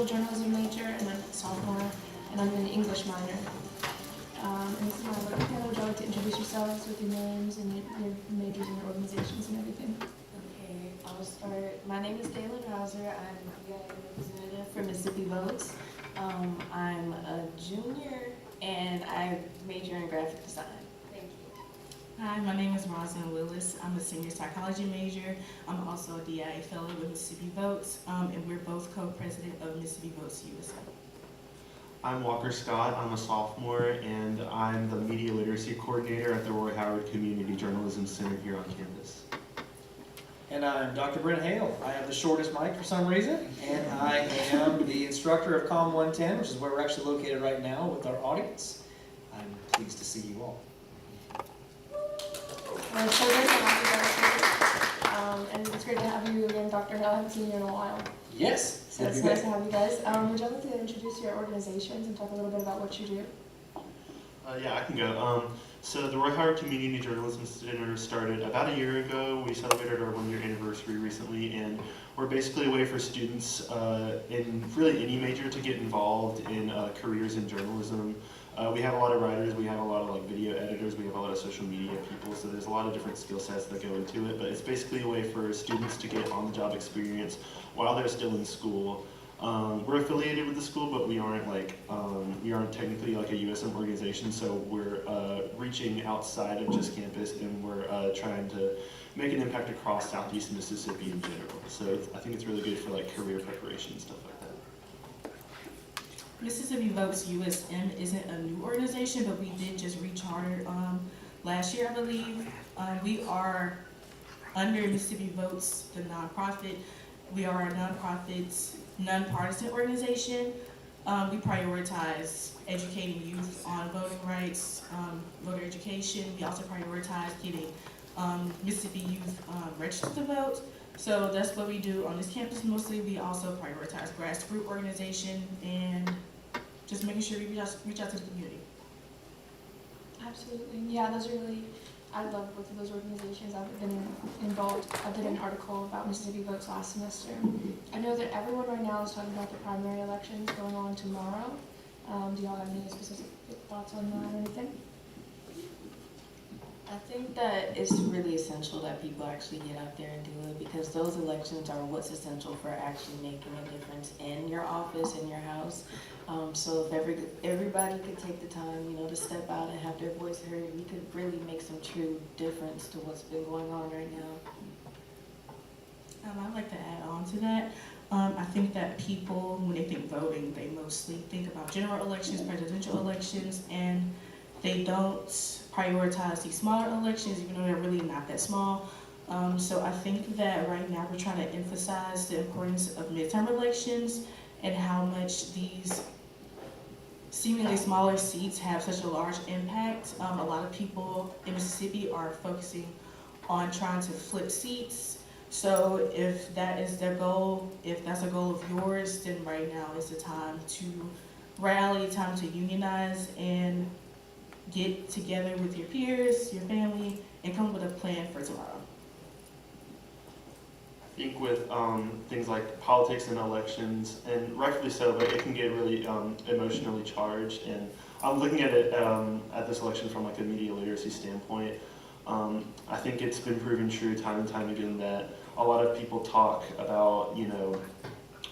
digital journalism major, and I'm a sophomore, and I'm an English minor. And this is my little panel. Would you like to introduce yourselves with your names and your majors and your organizations and everything? Okay, I'll start. My name is Kaylin Hauser. I'm a PIA representative for Mississippi Votes. I'm a junior and I major in graphic design. Thank you. Hi, my name is Rosalind Willis. I'm a senior psychology major. I'm also a DIA fellow with Mississippi Votes, and we're both co-president of Mississippi Votes USA. I'm Walker Scott. I'm a sophomore, and I'm the media literacy coordinator at the Roy Howard Community Journalism Center here on campus. And I'm Dr. Brent Hale. I have the shortest mic for some reason, and I am the instructor of COM 110, which is where we're actually located right now with our audience. I'm pleased to see you all. Well, it's so great to have you guys here. And it's great to have you again, Dr. Hill. I haven't seen you in a while. Yes, So it's nice to have you guys. Would you like to introduce your organizations and talk a little bit about what you do? Yeah, I can go. So the Roy Howard Community Journalism Center started about a year ago. We celebrated our 1-year anniversary recently, and we're basically a way for students in really any major to get involved in careers in journalism. We have a lot of writers, we have a lot of video editors, we have a lot of social media people, so there's a lot of different skill sets that go into it, but it's basically a way for students to get on-the-job experience while they're still in school. We're affiliated with the school, but we aren't technically like a USM organization, so we're reaching outside of just campus, and we're trying to make an impact across Southeast Mississippi in general. So I think it's really good for career preparation and stuff like that. Mississippi Votes USM isn't a new organization, but we did just recharter last year, I believe. We are under Mississippi Votes, the nonprofit. We are a nonprofit, nonpartisan organization. We prioritize educating youth on voting rights, voter education. We also prioritize getting Mississippi youth registered to vote. So that's what we do on this campus mostly. We also prioritize grassroots organization and just making sure we reach out to the community. Absolutely. Yeah, those are really, I love both of those organizations. I've been involved. I did an article about Mississippi Votes last semester. I know that everyone right now is talking about the primary elections going on tomorrow. Do y'all have any specific thoughts on that or anything? I think that it's really essential that people actually get out there and do it, because those elections are what's essential for actually making a difference in your office, in your house. So if everybody could take the time, to step out and have their voice heard, we could really make some true difference to what's been going on right now. I'd like to add on to that. I think that people, when they think voting, they mostly think about general elections, presidential elections, and they don't prioritize these smaller elections, even though they're really not that small. So I think that right now we're trying to emphasize the importance of midterm elections and how much these seemingly smaller seats have such a large impact. A lot of people in Mississippi are focusing on trying to flip seats. So if that is their goal, if that's a goal of yours, then right now is the time to rally, time to unionize and get together with your peers, your family, and come up with a plan for tomorrow. I think with things like politics and elections, and rightfully so, but it can get really emotionally charged. And I'm looking at it at this election from a media literacy standpoint. I think it's been proven true time and time again that a lot of people talk about,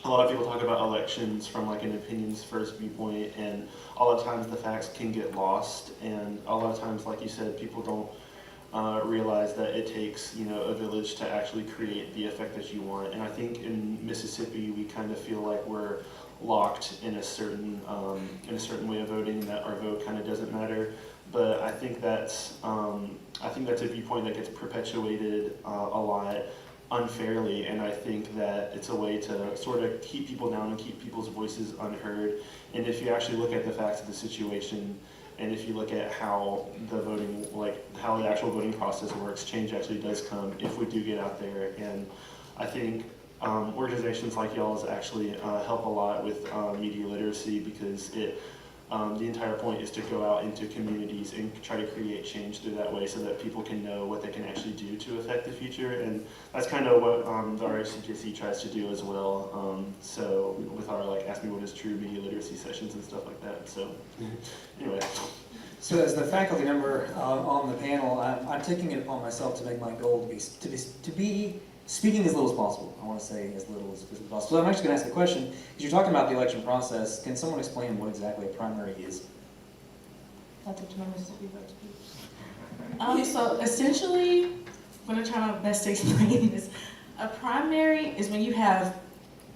elections from an opinions first viewpoint, and a lot of times the facts can get lost, and a lot of times, like you said, people don't realize that it takes a village to actually create the effect that you want. And I think in Mississippi we kind of feel like we're locked in a certain way of voting, that our vote kind of doesn't matter. But I think that's a viewpoint that gets perpetuated a lot unfairly, and I think that it's a way to sort of keep people down and keep people's voices unheard. And if you actually look at the facts of the situation, and if you look at how how the actual voting process works, change actually does come if we do get out there. And I think organizations like y'all's actually help a lot with media literacy, because it The entire point is to go out into communities and try to create change through that way so that people can know what they can actually do to affect the future. And that's kind of what the RHCJC tries to do as well. So with our like Ask Me What Is True media literacy sessions and stuff like that. So anyway. So as the faculty member on the panel, I'm taking it upon myself to make my goal to be speaking as little as possible. I want to say as little as possible. So I'm actually going to ask a question, because you're talking about the election process. Can someone explain what exactly a primary is? That's up to my Mississippi votes, please. So essentially, I'm going to try my best to explain this. A primary is when you have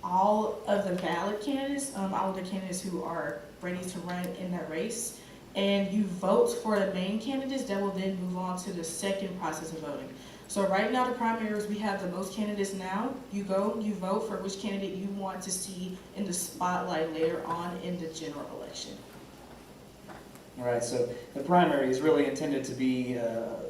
all of the valid candidates, all of the candidates who are ready to run in that race, and you vote for the main candidates that will then move on to the second process of voting. So right now, the primaries, we have the most candidates now. You go, you vote for which candidate you want to see in the spotlight later on in the general election. All right, so the primary is really intended to be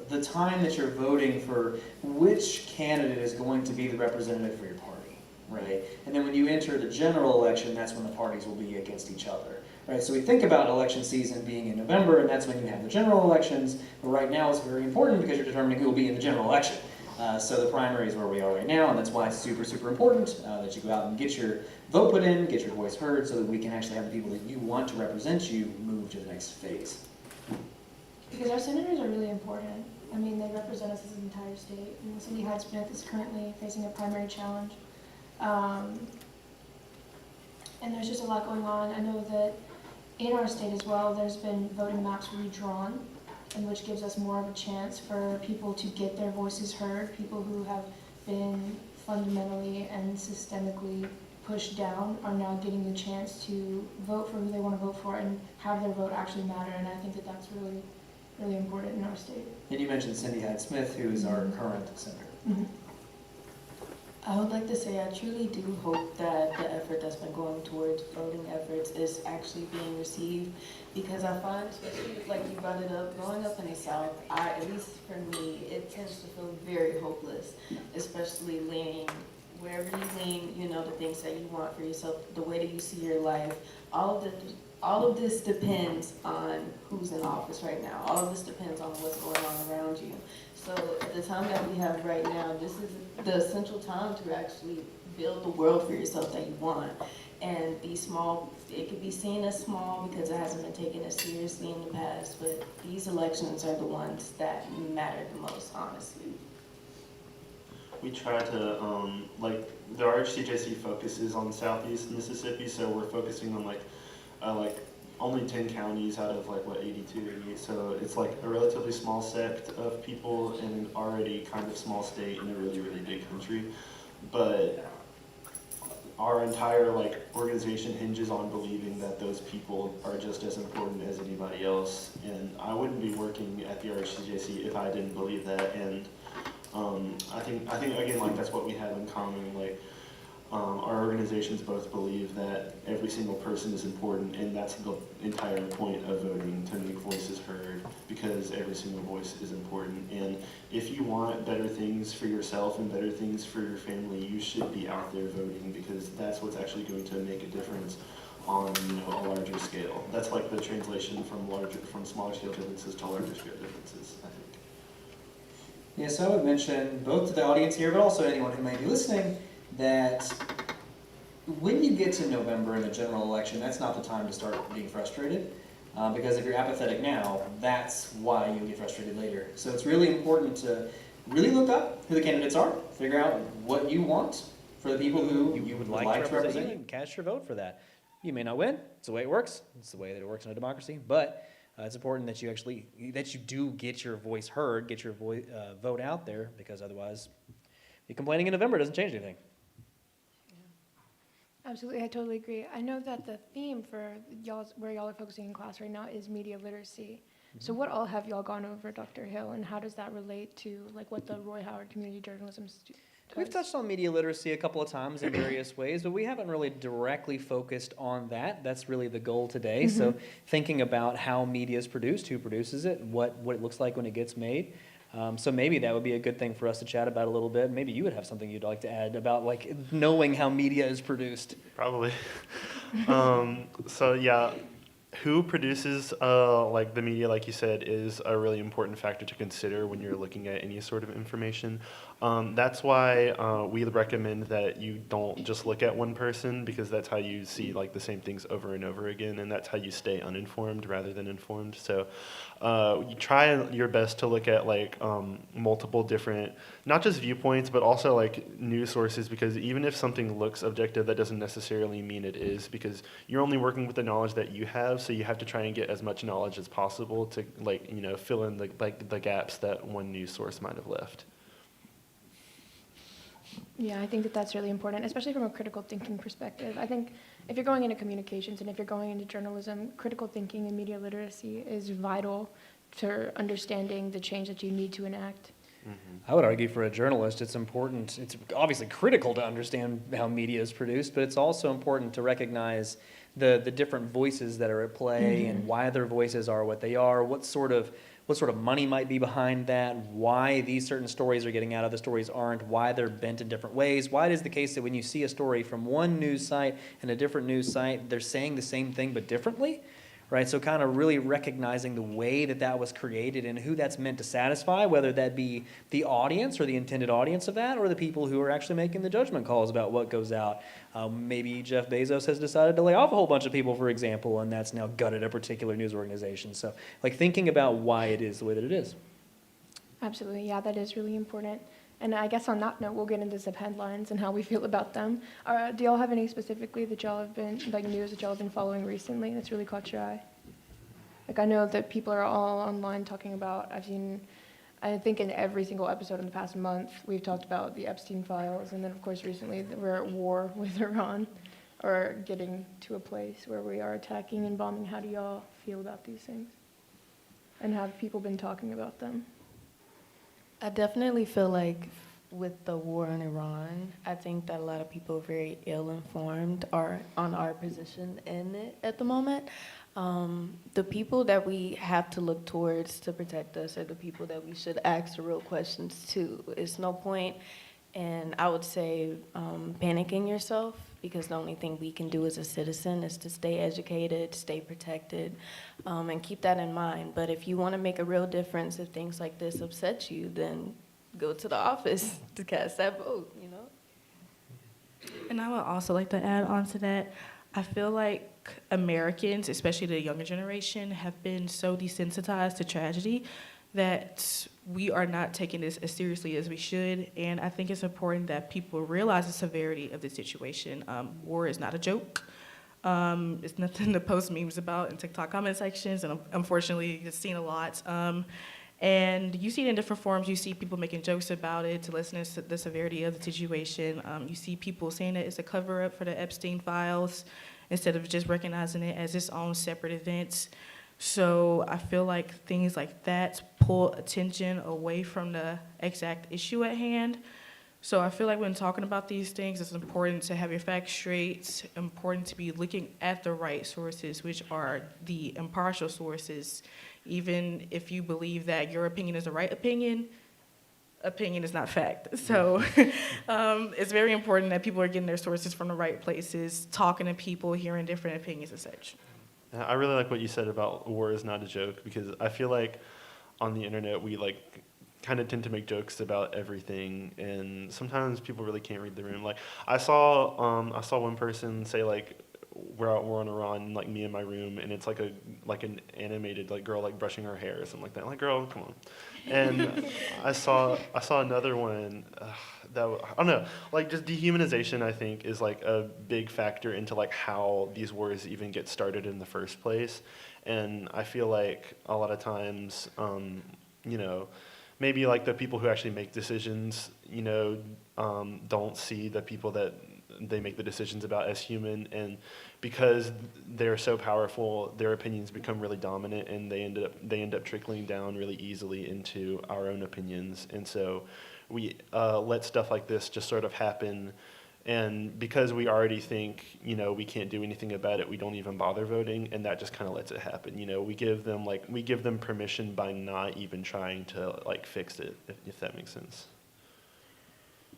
the time that you're voting for which candidate is going to be the representative for your party, right? And then when you enter the general election, that's when the parties will be against each other. Right, so we think about election season being in November, and that's when you have the general elections. But right now it's very important because you're determining who will be in the general election. So the primary is where we are right now, and that's why it's super, super important that you go out and get your vote put in, get your voice heard, so that we can actually have the people that you want to represent you move to the next phase. Because our senators are really important. I mean, they represent us as an entire state. And Cindy Hyde-Smith is currently facing a primary challenge. And there's just a lot going on. I know that in our state as well, there's been voting maps redrawn, and which gives us more of a chance for people to get their voices heard, people who have been fundamentally and systemically pushed down are now getting the chance to vote for who they want to vote for and have their vote actually matter, and I think that that's really, really important in our state. And you mentioned Cindy Hyde-Smith, who is our current senator. Mm-hmm. I would like to say I truly do hope that the effort that's been going towards voting efforts is actually being received, because I find, especially like you brought it up, growing up in the South, at least for me, it tends to feel very hopeless, especially leaning wherever you lean, you know, the things that you want for yourself, the way that you see your life. All of this depends on who's in office right now. All of this depends on what's going on around you. So at the time that we have right now, this is the essential time to actually build the world for yourself that you want. And these small, it could be seen as small because it hasn't been taken as seriously in the past, but these elections are the ones that matter the most, honestly. We try to, like, the RHCJC focuses on Southeast Mississippi, so we're focusing on, like only 10 counties out of, like, what, 82, 88, so it's, like, a relatively small sect of people in an already kind of small state in a really, really big country. But our entire, like, organization hinges on believing that those people are just as important as anybody else, and I wouldn't be working at the RHCJC if I didn't believe that. And I think again, like, that's what we have in common. Like, our organizations both believe that every single person is important, and that's the entire point of voting, to make voices heard, because every single voice is important. And if you want better things for yourself and better things for your family, you should be out there voting, because that's what's actually going to make a difference on, you know, a larger scale. That's like the translation from smaller scale differences to larger scale differences, I think. Yeah, so I would mention both to the audience here, but also anyone who may be listening, that when you get to November in the general election, that's not the time to start being frustrated. Because if you're apathetic now, that's why you'll get frustrated later. So it's really important to really look up who the candidates are, figure out what you want for the people who you would like to represent you. and cast your vote for that. You may not win. It's the way it works. It's the way that it works in a democracy. But it's important that you do get your voice heard, get your vote out there, because otherwise, you complaining in November doesn't change anything. Absolutely, I totally agree. I know that the theme for where y'all are focusing in class right now is media literacy. So what all have y'all gone over, Dr. Hill, and how does that relate to, like, what the Roy Howard Community Journalism does? We've touched on media literacy a couple of times in various ways, but we haven't really directly focused on that. That's really the goal today. So thinking about how media is produced, who produces it, what it looks like when it gets made. So maybe that would be a good thing for us to chat about a little bit. Maybe you would have something you'd like to add about, like, knowing how media is produced. Probably. So yeah, who produces like the media, like you said, is a really important factor to consider when you're looking at any sort of information. That's why we recommend that you don't just look at one person, because that's how you see like the same things over and over again, and that's how you stay uninformed rather than informed. So you try your best to look at like multiple different, not just viewpoints, but also like news sources, because even if something looks objective, that doesn't necessarily mean it is, because you're only working with the knowledge that you have, so you have to try and get as much knowledge as possible to like, you know, fill in the gaps that one news source might have left. Yeah, I think that that's really important, especially from a critical thinking perspective. I think if you're going into communications and if you're going into journalism, critical thinking and media literacy is vital to understanding the change that you need to enact. I would argue for a journalist, it's important, it's obviously critical to understand how media is produced, but it's also important to recognize the different voices that are at play and why their voices are what they are, what sort of money might be behind that, why these certain stories are getting out, other stories aren't, why they're bent in different ways, why it is the case that when you see a story from one news site and a different news site, they're saying the same thing but differently. Right, so kind of really recognizing the way that that was created and who that's meant to satisfy, whether that be the audience or the intended audience of that, or the people who are actually making the judgment calls about what goes out. Maybe Jeff Bezos has decided to lay off a whole bunch of people, for example, and that's now gutted a particular news organization. So, like, thinking about why it is the way that it is. Absolutely, yeah, that is really important. And I guess on that note, we'll get into some headlines and how we feel about them. Do y'all have any specifically that y'all have been, like news that y'all have been following recently that's really caught your eye? Like I know that people are all online talking about, I think in every single episode in the past month, we've talked about the Epstein files. And then of course recently we're at war with Iran, or getting to a place where we are attacking and bombing. How do y'all feel about these things? And have people been talking about them? I definitely feel like with the war in Iran, I think that a lot of people are very ill-informed are on our position in it at the moment. The people that we have to look towards to protect us are the people that we should ask the real questions to. It's no point in, I would say, panicking yourself, because the only thing we can do as a citizen is to stay educated, stay protected, and keep that in mind. But if you want to make a real difference, if things like this upset you, then go to the office to cast that vote, you know? And I would also like to add on to that, I feel like Americans, especially the younger generation, have been so desensitized to tragedy that we are not taking this as seriously as we should. And I think it's important that people realize the severity of the situation. War is not a joke. It's nothing to post memes about in TikTok comment sections, and unfortunately, it's seen a lot. And you see it in different forms. You see people making jokes about it to lessen the severity of the situation. You see people saying that it's a cover-up for the Epstein files instead of just recognizing it as its own separate event. So I feel like things like that pull attention away from the exact issue at hand. So I feel like when talking about these things, it's important to have your facts straight. It's important to be looking at the right sources, which are the impartial sources. Even if you believe that your opinion is the right opinion is not fact. So it's very important that people are getting their sources from the right places, talking to people, hearing different opinions and such. I really like what you said about war is not a joke, because I feel like on the internet we like kind of tend to make jokes about everything, and sometimes people really can't read the room. Like I saw one person say like, we're on Iran, like me in my room, and it's like an animated like girl like brushing her hair or something like that. Like, girl, come on. And I saw another one that I don't know, like just dehumanization. I think is like a big factor into like how these wars even get started in the first place. And I feel like a lot of times, you know, maybe like the people who actually make decisions, you know, don't see the people that they make the decisions about as human, and because they're so powerful, their opinions become really dominant, and they end up trickling down really easily into our own opinions. And so we let stuff like this just sort of happen, and because we already think, you know, we can't do anything about it, we don't even bother voting, and that just kind of lets it happen. You know, we give them permission by not even trying to like fix it, if that makes sense.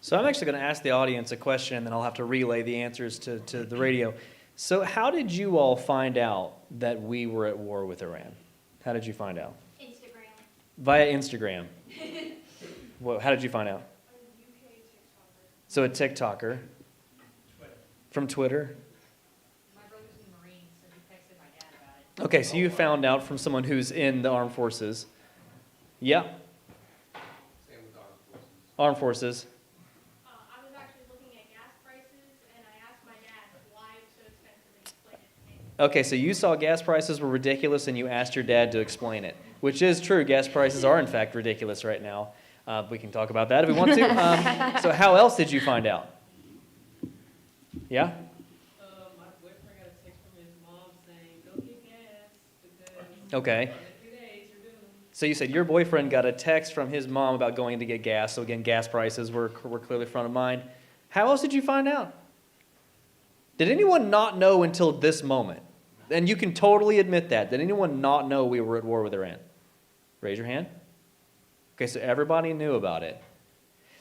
So I'm actually going to ask the audience a question, and then I'll have to relay the answers to the radio. So how did you all find out that we were at war with Iran? How did you find out? Instagram. Via Instagram. Well, how did you find out? So a TikToker. From Twitter? My brother's in the Marines, so he texted my dad about it. Okay, so you found out from someone who's in the armed forces. Yeah. Armed forces. I was actually looking at gas prices, and I asked my dad why it's so expensive, and he explained it to me. Okay, so you saw gas prices were ridiculous and you asked your dad to explain it, which is true. Gas prices are in fact ridiculous right now. We can talk about that if we want to. So how else did you find out? Yeah? My boyfriend got a text from his mom saying, go get gas, because Okay. in 2 days you're doomed. So you said your boyfriend got a text from his mom about going to get gas. So again, gas prices were clearly front of mind. How else did you find out? Did anyone not know until this moment? And you can totally admit that. Did anyone not know we were at war with Iran? Raise your hand. Okay, so everybody knew about it.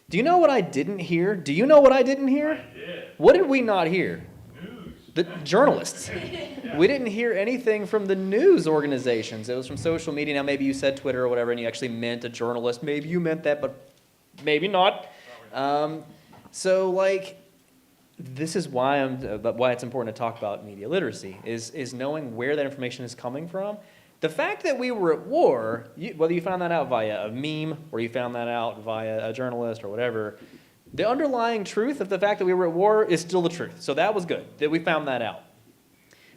Do you know what I didn't hear? Do you know what I didn't hear? I did. What did we not hear? News. The journalists. We didn't hear anything from the news organizations. It was from social media. Now, maybe you said Twitter or whatever, and you actually meant a journalist. Maybe you meant that, but maybe not. So, like, this is why why it's important to talk about media literacy, is knowing where that information is coming from. The fact that we were at war, whether you found that out via a meme or you found that out via a journalist or whatever, the underlying truth of the fact that we were at war is still the truth. So that was good, that we found that out.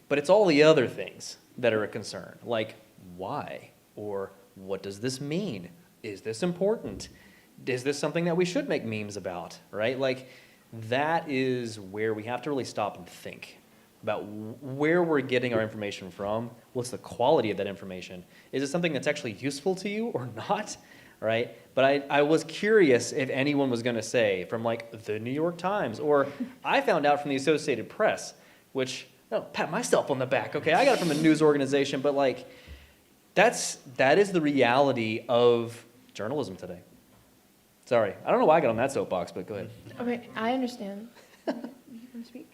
But it's all the other things that are a concern, like why? Or what does this mean? Is this important? Is this something that we should make memes about, right? Like, that is where we have to really stop and think about where we're getting our information from. What's the quality of that information? Is it something that's actually useful to you or not, right? But I was curious if anyone was going to say from like the New York Times, or I found out from the Associated Press, which, no, pat myself on the back, okay? I got it from a news organization, but like, that is the reality of journalism today. Sorry, I don't know why I got on that soapbox, but go ahead. Okay, I understand. You want to speak?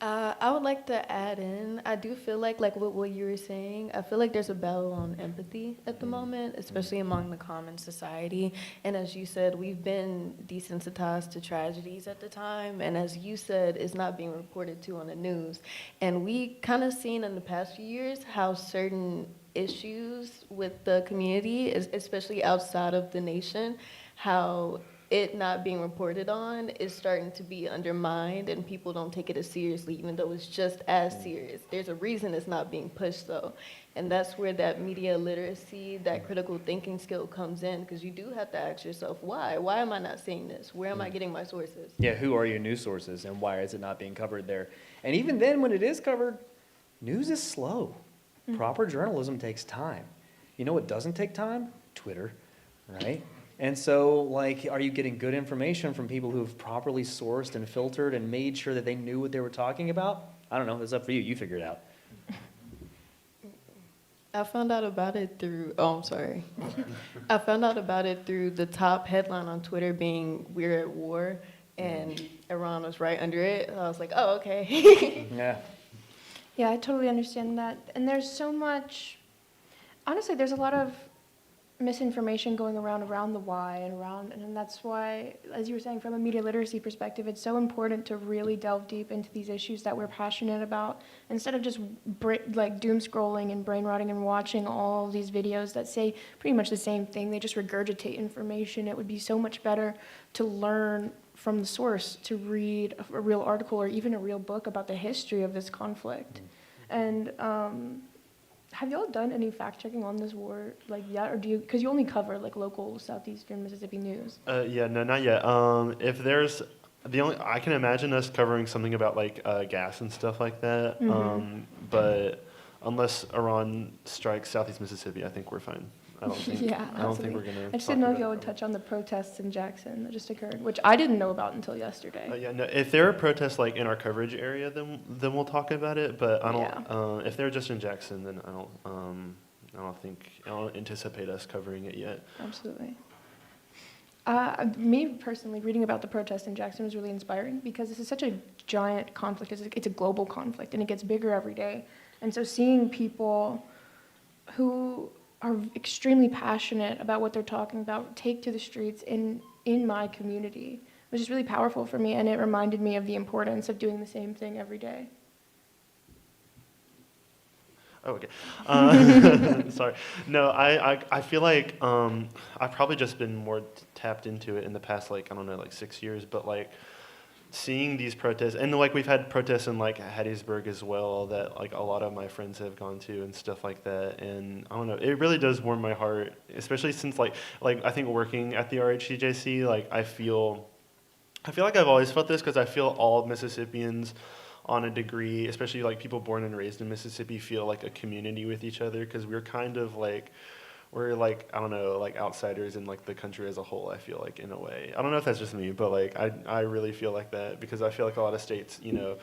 I would like to add in, I do feel like what you were saying, I feel like there's a battle on empathy at the moment, especially among the common society. And as you said, we've been desensitized to tragedies at the time. And as you said, it's not being reported to on the news. And we kind of seen in the past few years how certain issues with the community, especially outside of the nation, how it not being reported on is starting to be undermined and people don't take it as seriously, even though it's just as serious. There's a reason it's not being pushed though. And that's where that media literacy, that critical thinking skill comes in, because you do have to ask yourself, why? Why am I not seeing this? Where am I getting my sources? Yeah, who are your news sources and why is it not being covered there? And even then, when it is covered, news is slow. Proper journalism takes time. You know what doesn't take time? Twitter, right? And so, like, are you getting good information from people who've properly sourced and filtered and made sure that they knew what they were talking about? I don't know. It's up for you. You figure it out. I found out about it through, I'm sorry. I found out about it through the top headline on Twitter being, "We're at war," and Iran was right under it. I was like, oh, okay. Yeah. Yeah, I totally understand that. And there's so much, honestly, there's a lot of misinformation going around the why and that's why, as you were saying, from a media literacy perspective, it's so important to really delve deep into these issues that we're passionate about, instead of just like doom scrolling and brain rotting and watching all these videos that say pretty much the same thing. They just regurgitate information. It would be so much better to learn from the source, to read a real article or even a real book about the history of this conflict. And have y'all done any fact checking on this war like yet, or do you? Because you only cover like local southeastern Mississippi news. Yeah, no, not yet. If there's I can imagine us covering something about like gas and stuff like that. But unless Iran strikes Southeast Mississippi, I think we're fine. I don't think. Yeah, I don't think we're absolutely. gonna. I just didn't know if y'all would touch on the protests in Jackson that just occurred, which I didn't know about until yesterday. Yeah, no. If there are protests like in our coverage area, then we'll talk about it. But I don't. If they're just in Jackson, then I don't anticipate us covering it yet. Absolutely. Me personally, reading about the protest in Jackson was really inspiring because this is such a giant conflict. It's a global conflict, and it gets bigger every day. And so seeing people who are extremely passionate about what they're talking about take to the streets in my community was just really powerful for me, and it reminded me of the importance of doing the same thing every day. Oh, okay. Sorry. No, I feel like I've probably just been more tapped into it in the past, like, I don't know, like 6 years, but like seeing these protests, and like we've had protests in like Hattiesburg as well that like a lot of my friends have gone to and stuff like that, and I don't know, it really does warm my heart, especially since like I think working at the RHCJC, like I feel like I've always felt this because I feel all Mississippians on a degree, especially like people born and raised in Mississippi, feel like a community with each other because we're kind of like, we're like, I don't know, like outsiders in like the country as a whole, I feel like, in a way. I don't know if that's just me, but like I really feel like that because I feel like a lot of states, you know,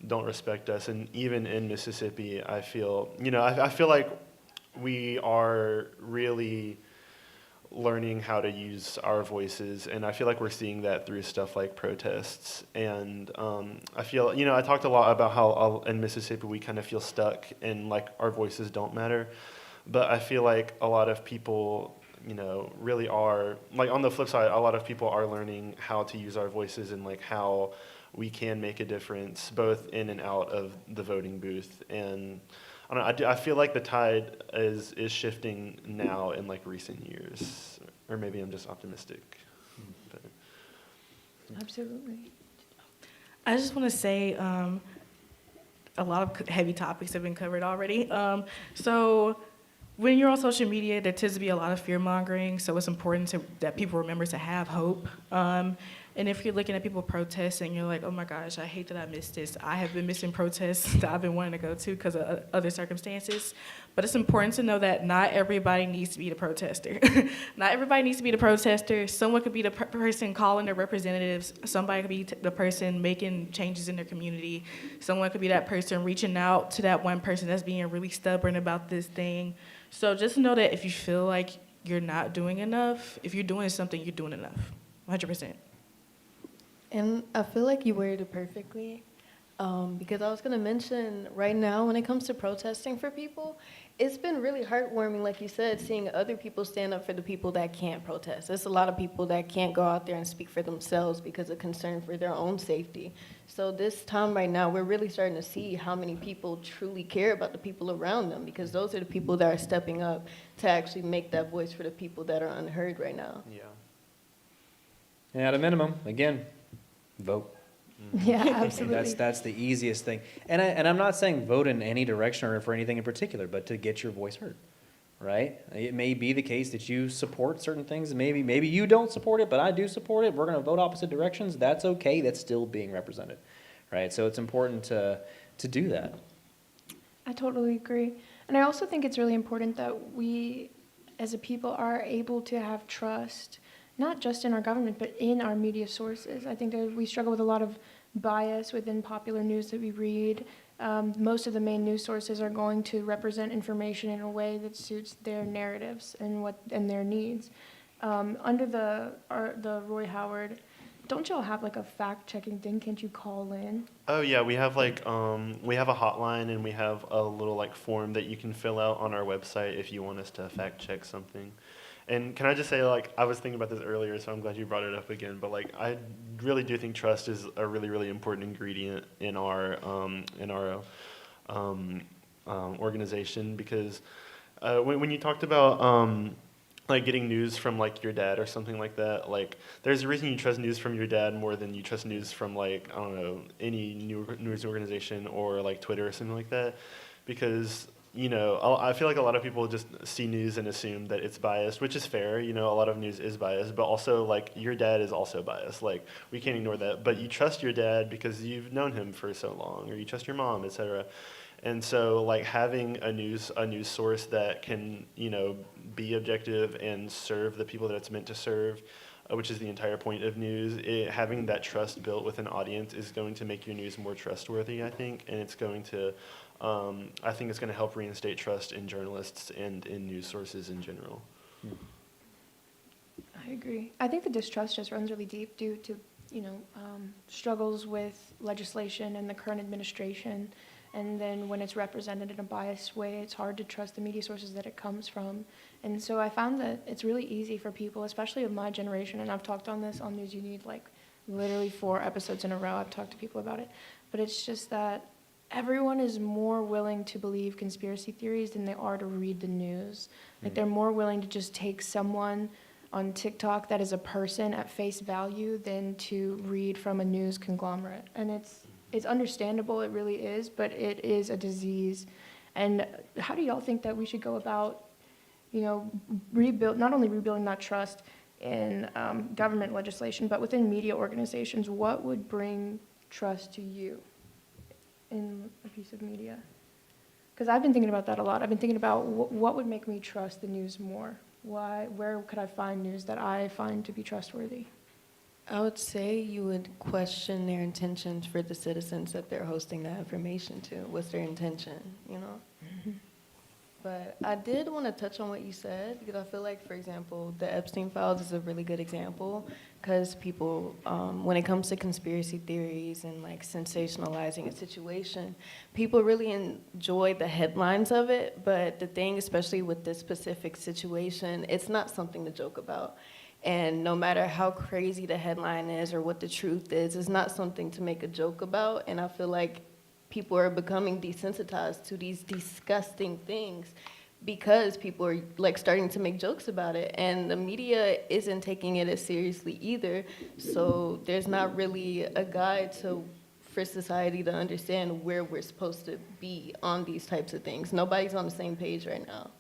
don't respect us. And even in Mississippi, I feel, you know, I feel like we are really learning how to use our voices, and I feel like we're seeing that through stuff like protests. And I feel, you know, I talked a lot about how in Mississippi we kind of feel stuck and like our voices don't matter, but I feel like a lot of people, you know, really are, like on the flip side, a lot of people are learning how to use our voices and like how we can make a difference both in and out of the voting booth. And I don't know, I feel like the tide is shifting now in like recent years, or maybe I'm just optimistic. But. Absolutely. I just want to say a lot of heavy topics have been covered already. So when you're on social media, there tends to be a lot of fear mongering, so it's important that people remember to have hope. And if you're looking at people protesting, you're like, oh my gosh, I hate that I missed this. I have been missing protests that I've been wanting to go to because of other circumstances. But it's important to know that not everybody needs to be the protester. Not everybody needs to be the protester. Someone could be the person calling their representatives. Somebody could be the person making changes in their community. Someone could be that person reaching out to that one person that's being really stubborn about this thing. So just know that if you feel like you're not doing enough, if you're doing something, you're doing enough, 100%. And I feel like you worded it perfectly, because I was going to mention right now when it comes to protesting for people, it's been really heartwarming, like you said, seeing other people stand up for the people that can't protest. There's a lot of people that can't go out there and speak for themselves because of concern for their own safety. So this time right now, we're really starting to see how many people truly care about the people around them, because those are the people that are stepping up to actually make that voice for the people that are unheard right now. Yeah. And at a minimum, again, vote. Yeah, absolutely. That's the easiest thing. And I'm not saying vote in any direction or for anything in particular, but to get your voice heard, right? It may be the case that you support certain things. Maybe you don't support it, but I do support it. We're going to vote opposite directions. That's okay. That's still being represented, right? So it's important to do that. I totally agree. And I also think it's really important that we, as a people, are able to have trust, not just in our government, but in our media sources. I think that we struggle with a lot of bias within popular news that we read. Most of the main news sources are going to represent information in a way that suits their narratives and their needs. Under the Roy Howard, don't y'all have like a fact-checking thing? Can't you call in? Oh yeah, we have like we have a hotline, and we have a little like form that you can fill out on our website if you want us to fact check something. And can I just say, like, I was thinking about this earlier, so I'm glad you brought it up again. But like, I really do think trust is a really, really important ingredient in our organization, because when you talked about like getting news from like your dad or something like that, like there's a reason you trust news from your dad more than you trust news from like, I don't know, any news organization or like Twitter or something like that, because you know, I feel like a lot of people just see news and assume that it's biased, which is fair. You know, a lot of news is biased, but also like your dad is also biased. Like we can't ignore that. But you trust your dad because you've known him for so long, or you trust your mom, etc. And so like having a news source that can, you know, be objective and serve the people that it's meant to serve, which is the entire point of news, having that trust built with an audience is going to make your news more trustworthy, I think, and it's going to I think it's going to help reinstate trust in journalists and in news sources in general. I I agree. I think the distrust just runs really deep due to, struggles with legislation and the current administration. And then when it's represented in a biased way, it's hard to trust the media sources that it comes from. And so I found that it's really easy for people, especially of my generation, and I've talked on this on News You Need, like literally 4 episodes in a row, I've talked to people about it. But it's just that everyone is more willing to believe conspiracy theories than they are to read the news. Like they're more willing to just take someone on TikTok that is a person at face value than to read from a news conglomerate. And it's understandable, it really is, but it is a disease. And how do y'all think that we should go about, not only rebuilding that trust in government legislation, but within media organizations? What would bring trust to you in a piece of media? Because I've been thinking about that a lot. I've been thinking about what would make me trust the news more. Where could I find news that I find to be trustworthy? I would say you would question their intentions for the citizens that they're hosting that information to. What's their intention, But I did want to touch on what you said, because I feel like, for example, the Epstein Files is a really good example, because people, when it comes to conspiracy theories and like sensationalizing a situation, people really enjoy the headlines of it, but the thing, especially with this specific situation, it's not something to joke about. And no matter how crazy the headline is or what the truth is, it's not something to make a joke about. And I feel like people are becoming desensitized to these disgusting things because people are like starting to make jokes about it, and the media isn't taking it as seriously either. So there's not really a guide for society to understand where we're supposed to be on these types of things. Nobody's on the same page right now.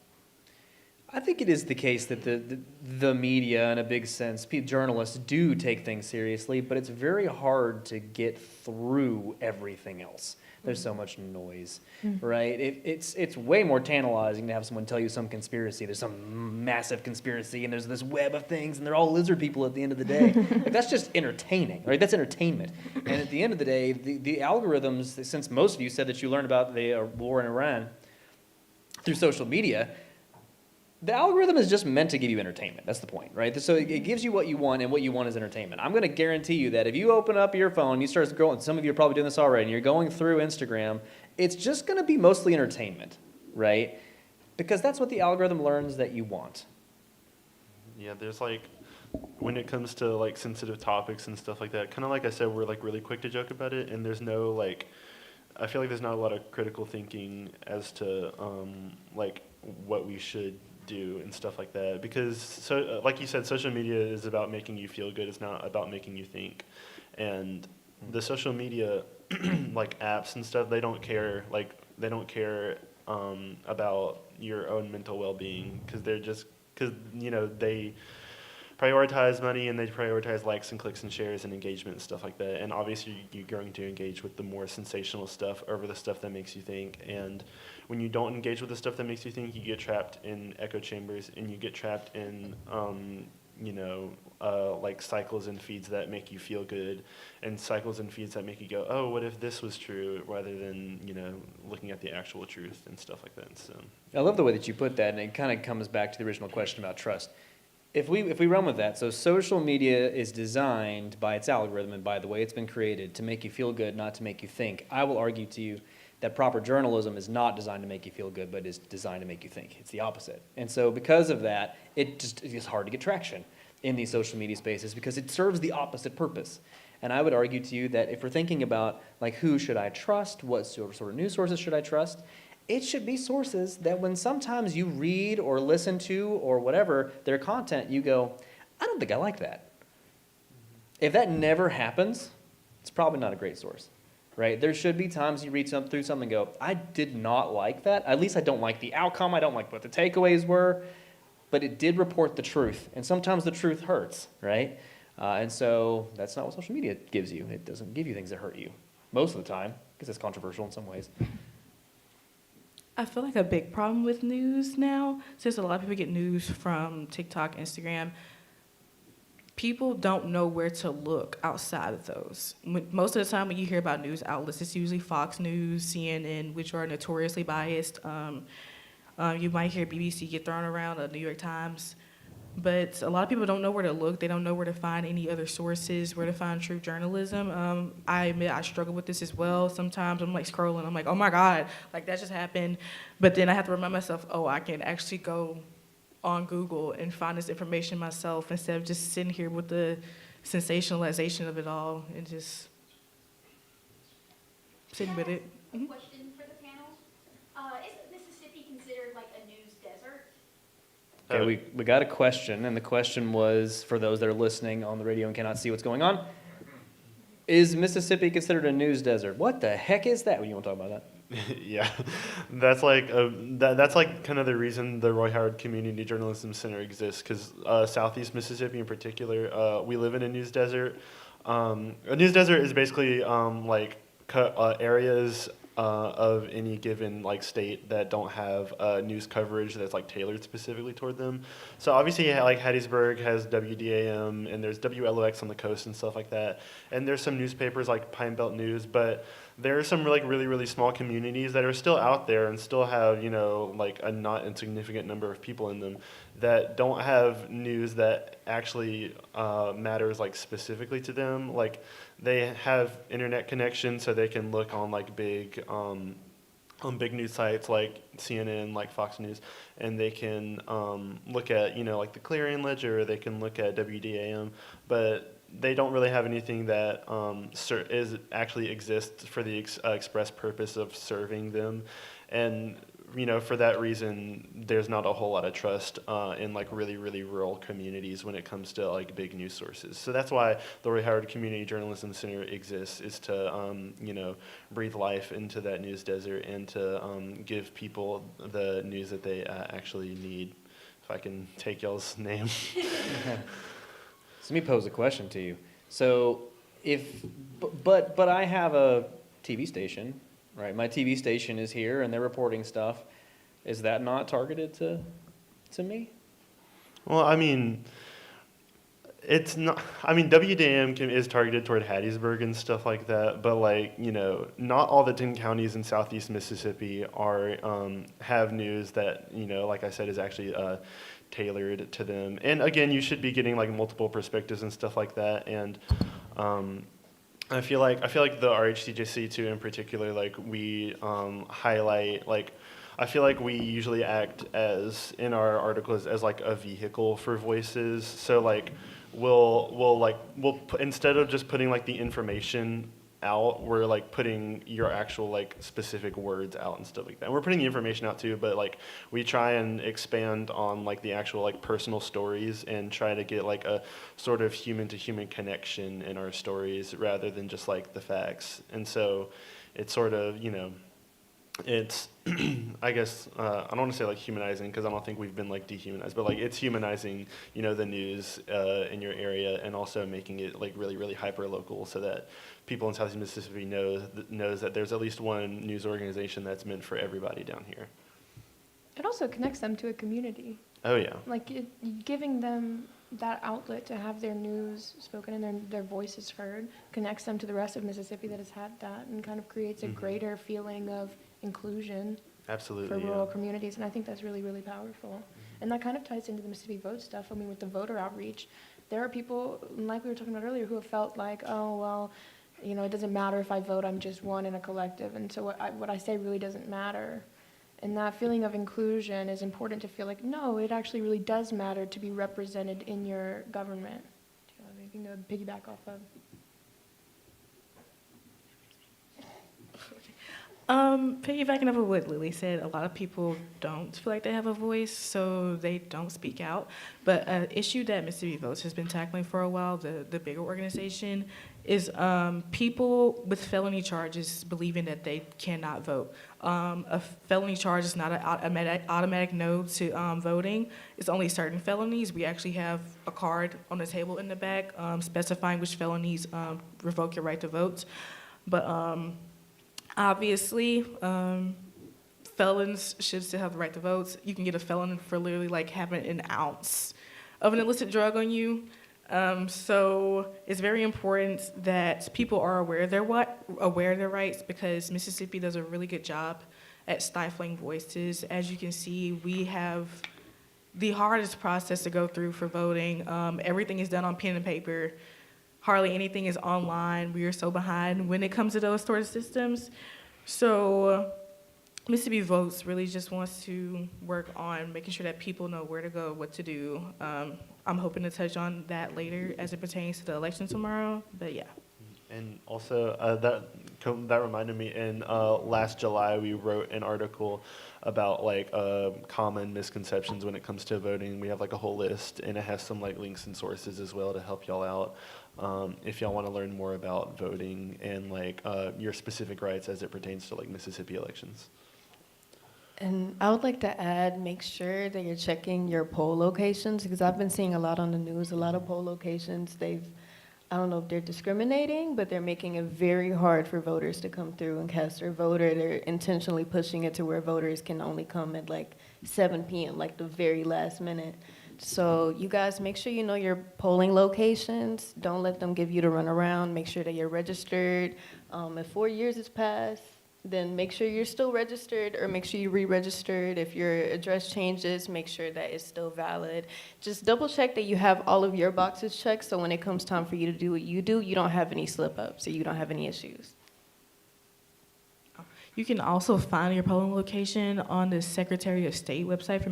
I think it is the case that the media, in a big sense, journalists do take things seriously, but it's very hard to get through everything else. There's so much noise, right? It's way more tantalizing to have someone tell you some conspiracy. There's some massive conspiracy, and there's this web of things, and they're all lizard people at the end of the day. Like, that's just entertaining, right? That's entertainment. And at the end of the day, the algorithms, since most of you said that you learned about the war in Iran through social media, the algorithm is just meant to give you entertainment. That's the point, right? So it gives you what you want, and what you want is entertainment. I'm going to guarantee you that if you open up your phone, you start scrolling, some of you are probably doing this already, and you're going through Instagram, it's just going to be mostly entertainment, right? Because that's what the algorithm learns that you want. Yeah, there's like, when it comes to like sensitive topics and stuff like that, kind of like I said, we're like really quick to joke about it, and there's no like, I feel like there's not a lot of critical thinking as to like what we should do and stuff like that, because like you said, social media is about making you feel good. It's not about making you think. And the social media like apps and stuff, they don't care about your own mental well-being, because they prioritize money, and they prioritize likes and clicks and shares and engagement and stuff like that. And obviously you're going to engage with the more sensational stuff over the stuff that makes you think. And when you don't engage with the stuff that makes you think, you get trapped in echo chambers, and you get trapped in like cycles and feeds that make you feel good, and cycles and feeds that make you go, oh, what if this was true, rather than looking at the actual truth and stuff like that. So I love the way that you put that, and it kind of comes back to the original question about trust. If we run with that, so social media is designed by its algorithm and by the way it's been created to make you feel good, not to make you think. I will argue to you that proper journalism is not designed to make you feel good, but is designed to make you think. It's the opposite. And so because of that, it's hard to get traction in these social media spaces, because it serves the opposite purpose. And I would argue to you that if we're thinking about like who should I trust, what sort of news sources should I trust, it should be sources that when sometimes you read or listen to or whatever their content, you go, I don't think I like that. If that never happens, it's probably not a great source, right? There should be times you read through something and go, I did not like that. At least I don't like the outcome. I don't like what the takeaways were, but it did report the truth. And sometimes the truth hurts, right? And so that's not what social media gives you. It doesn't give you things that hurt you most of the time, because it's controversial in some ways. I feel like a big problem with news now, since a lot of people get news from TikTok, Instagram, people don't know where to look outside of those. Most of the time when you hear about news outlets, it's usually Fox News, CNN, which are notoriously biased. You might hear BBC get thrown around, New York Times. but a lot of people don't know where to look. They don't know where to find any other sources, where to find true journalism. I admit I struggle with this as well. Sometimes I'm like scrolling, I'm like, oh my God, like that just happened. But then I have to remind myself, oh, I can actually go on Google and find this information myself instead of just sitting here with the sensationalization of it all and just sitting with it. A question for the panel. Isn't Mississippi considered like a news desert? Okay, we got a question, and the question was, for those that are listening on the radio and cannot see what's going on, is Mississippi considered a news desert? What the heck is that? You want to talk about that? Yeah, that's like that's like kind of the reason the Roy Howard Community Journalism Center exists, because Southeast Mississippi in particular, we live in a news desert. A news desert is basically like areas of any given like state that don't have news coverage that's like tailored specifically toward them. So obviously, like Hattiesburg has WDAM, and there's WLOX on the coast and stuff like that. And there's some newspapers like Pine Belt News, but there are some like really small communities that are still out there and still have, you know, like a not insignificant number of people in them that don't have news that actually matters like specifically to them. Like they have internet connection, so they can look on like big news sites like CNN, like Fox News, and they can look at, you know, like the Clarion Ledger, or they can look at WDAM, but they don't really have anything that actually exists for the express purpose of serving them. And, you know, for that reason, there's not a whole lot of trust in like really rural communities when it comes to like big news sources. So that's why the Roy Howard Community Journalism Center exists, is to, you know, breathe life into that news desert and to give people the news that they actually need. If I can take y'all's name. So let me pose a question to you. So but I have a TV station, right? My TV station is here, and they're reporting stuff. Is that not targeted to me? Well, I mean, it's not. I mean, WDAM is targeted toward Hattiesburg and stuff like that, but like, you know, not all the 10 counties in Southeast Mississippi are have news that, you know, like I said, is actually tailored to them. And again, you should be getting like multiple perspectives and stuff like that. And I feel like the RHCJC too, in particular, like we highlight, like I feel like we usually act as in our articles as like a vehicle for voices. So like we'll instead of just putting like the information out, we're like putting your actual like specific words out and stuff like that. And we're putting the information out too, but like we try and expand on like the actual like personal stories and try to get like a sort of human to human connection in our stories rather than just like the facts. And so it's sort of, you know, it's I guess I don't want to say like humanizing, because I don't think we've been like dehumanized, but like it's humanizing, you know, the news in your area, and also making it like really hyper local, so that people in Southeast Mississippi knows that there's at least one news organization that's meant for everybody down here. It also connects them to a community. Oh yeah. Like giving them that outlet to have their news spoken and their voices heard connects them to the rest of Mississippi that has had that, and kind of creates a greater feeling of inclusion. Absolutely. For rural communities, and I think that's really powerful. And that kind of ties into the Mississippi Vote stuff. I mean, with the voter outreach, there are people, like we were talking about earlier, who have felt like, oh, well, you know, it doesn't matter if I vote, I'm just one in a collective, and so what I say really doesn't matter. And that feeling of inclusion is important to feel like, no, it actually really does matter to be represented in your government. Do you have anything to piggyback off of? Piggybacking off of what Lily said, a lot of people don't feel like they have a voice, so they don't speak out. But an issue that Mississippi Votes has been tackling for a while, the bigger organization, is people with felony charges believing that they cannot vote. A felony charge is not an automatic no to voting. It's only certain felonies. We actually have a card on the table in the back specifying which felonies revoke your right to vote. But obviously, felons should still have the right to vote. You can get a felon for literally like having an ounce of an illicit drug on you. So it's very important that people are aware of their rights, because Mississippi does a really good job at stifling voices. As you can see, we have the hardest process to go through for voting. Everything is done on pen and paper. Hardly anything is online. We are so behind when it comes to those sort of systems. So Mississippi Votes really just wants to work on making sure that people know where to go, what to do. I'm hoping to touch on that later as it pertains to the election tomorrow, but yeah. And also, that reminded me, in last July, we wrote an article about like common misconceptions when it comes to voting. We have like a whole list, and it has some like links and sources as well to help y'all out if y'all want to learn more about voting and like your specific rights as it pertains to like Mississippi elections. And I would like to add, make sure that you're checking your poll locations, because I've been seeing a lot on the news, a lot of poll locations, I don't know if they're discriminating, but they're making it very hard for voters to come through and cast their vote, or they're intentionally pushing it to where voters can only come at like 7 p.m., like the very last minute. So you guys make sure you know your polling locations. Don't let them give you the runaround. Make sure that you're registered. If 4 years has passed, then make sure you're still registered, or make sure you re-registered. If your address changes, make sure that it's still valid. Just double check that you have all of your boxes checked, so when it comes time for you to do what you do, you don't have any slip-ups, or you don't have any issues. You can also find your polling location on the Secretary of State website for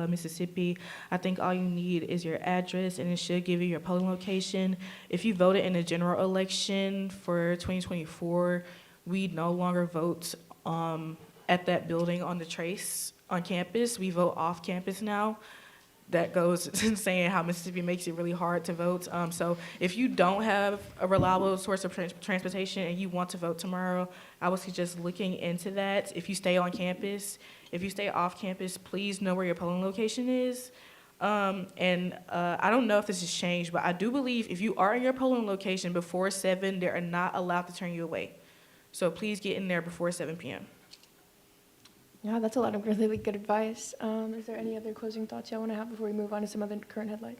Mississippi. I think all you need is your address, and it should give you your polling location. If you voted in a general election for 2024, we no longer vote at that building on the Trace on campus. We vote off campus now. That goes saying how Mississippi makes it really hard to vote. So if you don't have a reliable source of transportation and you want to vote tomorrow, I would suggest looking into that. If you stay on campus, if you stay off campus, please know where your polling location is. I don't know if this has changed, but I do believe if you are in your polling location before 7, they are not allowed to turn you away. So please get in there before 7 p.m. Yeah, that's a lot of really good advice. Is there any other closing thoughts y'all want to have before we move on to some other current headlines?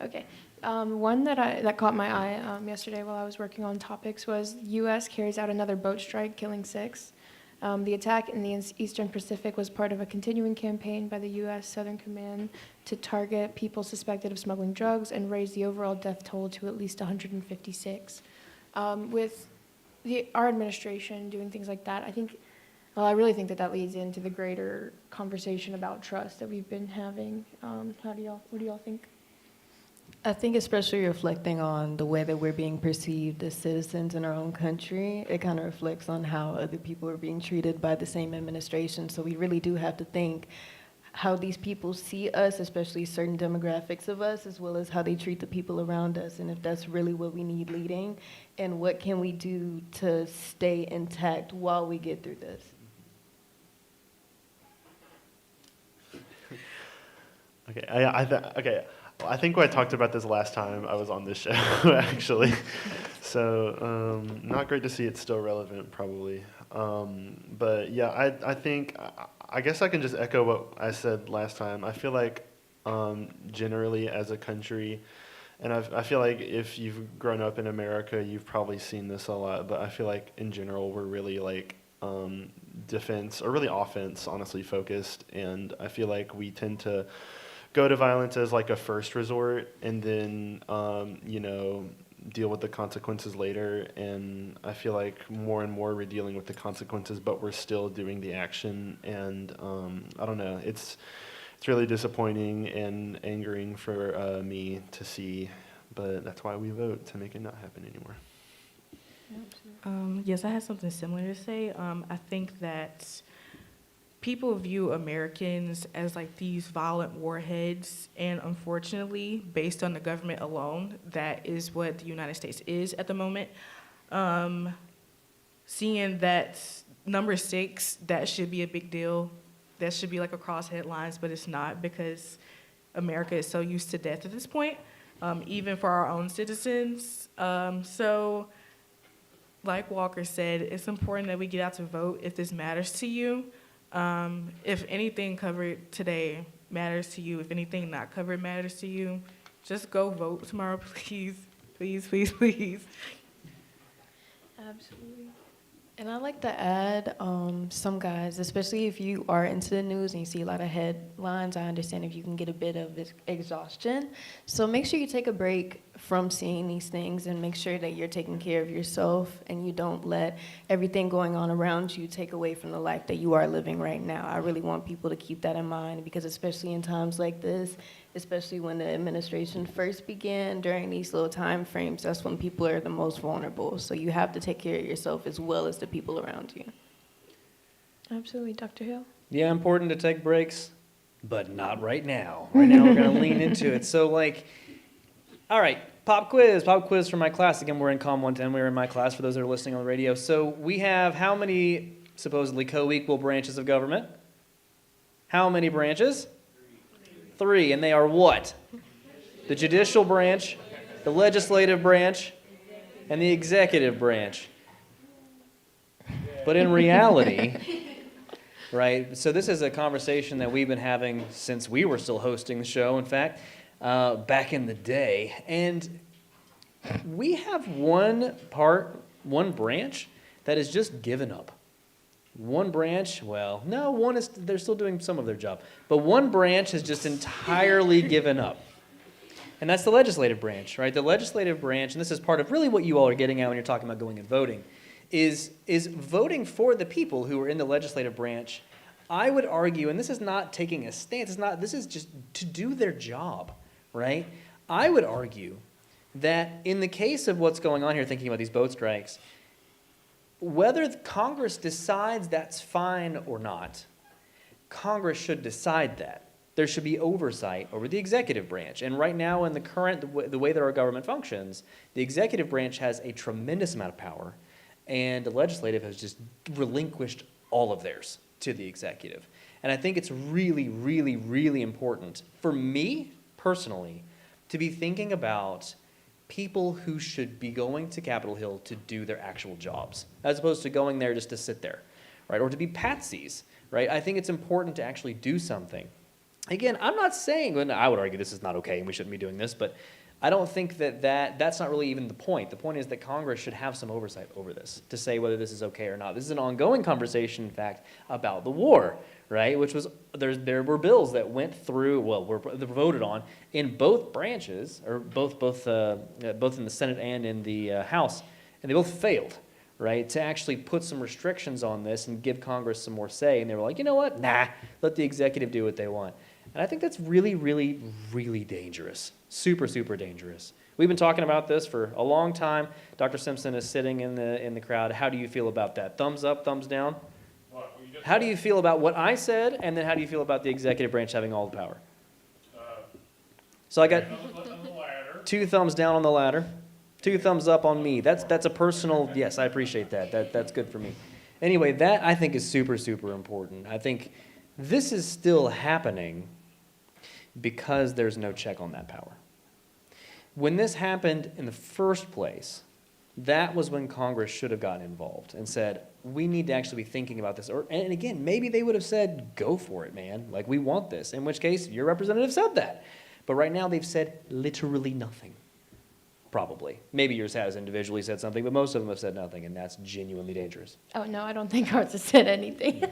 Okay. One that caught my eye yesterday while I was working on topics was U.S. carries out another boat strike, killing 6. The attack in the Eastern Pacific was part of a continuing campaign by the U.S. Southern Command to target people suspected of smuggling drugs and raise the overall death toll to at least 156. With our administration doing things like that, I really think that leads into the greater conversation about trust that we've been having. What do y'all think? I think especially reflecting on the way that we're being perceived as citizens in our own country, it kind of reflects on how other people are being treated by the same administration. So we really do have to think how these people see us, especially certain demographics of us, as well as how they treat the people around us, and if that's really what we need leading, and what can we do to stay intact while we get through this. Okay, I think I talked about this last time I was on this show, actually. So, not great to see it's still relevant, probably. But yeah, I guess I can just echo what I said last time. I feel like generally as a country, and I feel like if you've grown up in America, you've probably seen this a lot, but I feel like in general we're really like defense, or really offense, honestly, focused, and I feel like we tend to go to violence as like a first resort, and then deal with the consequences later. And I feel like more and more we're dealing with the consequences, but we're still doing the action. And I don't know, it's really disappointing and angering for me to see, but that's why we vote, to make it not happen anymore. Yes, I had something similar to say. I think that people view Americans as like these violent warheads, and unfortunately, based on the government alone, that is what the United States is at the moment. Seeing that number 6, that should be a big deal. That should be like across headlines, but it's not, because America is so used to death at this point, even for our own citizens. So, like Walker said, it's important that we get out to vote if this matters to you. If anything covered today matters to you, if anything not covered matters to you, just go vote tomorrow, please. Please, please, please. Absolutely. And I like to add, some guys, especially if you are into the news and you see a lot of headlines, I understand if you can get a bit of exhaustion. So make sure you take a break from seeing these things and make sure that you're taking care of yourself and you don't let everything going on around you take away from the life that you are living right now. I really want people to keep that in mind because especially in times like this, especially when the administration first began during these little time frames, that's when people are the most vulnerable. So you have to take care of yourself as well as the people around you. Absolutely, Dr. Hill. Yeah, important to take breaks, but not right now. Right now we're going to lean into it. So like, all right, pop quiz for my class. Again, we're in COM 110. We're in my class for those that are listening on the radio. So we have how many supposedly co-equal branches of government? How many branches? 3, and they are what? The judicial branch, the legislative branch, and the executive branch. But in reality, right, so this is a conversation that we've been having since we were still hosting the show, in fact, back in the day. And we have one branch that is just given up. One branch, well, no, they're still doing some of their job. But one branch has just entirely given up. And that's the legislative branch, right? The legislative branch, and this is part of really what you all are getting at when you're talking about going and voting, is voting for the people who are in the legislative branch. I would argue, and this is not taking a stance, this is just to do their job, right? I would argue that in the case of what's going on here, thinking about these boat strikes, whether Congress decides that's fine or not, Congress should decide that. There should be oversight over the executive branch. And right now, in the way that our government functions, the executive branch has a tremendous amount of power, and the legislative has just relinquished all of theirs to the executive. And I think it's really, really, really important for me personally to be thinking about people who should be going to Capitol Hill to do their actual jobs, as opposed to going there just to sit there, right? Or to be patsies, right? I think it's important to actually do something. Again, I'm not saying, and I would argue this is not okay and we shouldn't be doing this, but I don't think that's not really even the point. The point is that Congress should have some oversight over this to say whether this is okay or not. This is an ongoing conversation, in fact, about the war, right? Which was, there were bills that were voted on in both branches, or both in the Senate and in the House, and they both failed, right? To actually put some restrictions on this and give Congress some more say. And they were like, you know what? Nah, let the executive do what they want. And I think that's really, really, really dangerous. Super, super dangerous. We've been talking about this for a long time. Dr. Simpson is sitting in the crowd. How do you feel about that? Thumbs up, thumbs down? How do you feel about what I said, and then how do you feel about the executive branch having all the power? So I got 2 thumbs down on the ladder, 2 thumbs up on me. That's a personal, yes, I appreciate that. That's good for me. Anyway, that I think is super, super important. I think this is still happening because there's no check on that power. When this happened in the first place, that was when Congress should have gotten involved and said, we need to actually be thinking about this. And again, maybe they would have said, go for it, man. Like, we want this. In which case, your representative said that. But right now, they've said literally nothing. Probably. Maybe yours has individually said something, but most of them have said nothing, and that's genuinely dangerous. Oh, no, I don't think ours has said anything.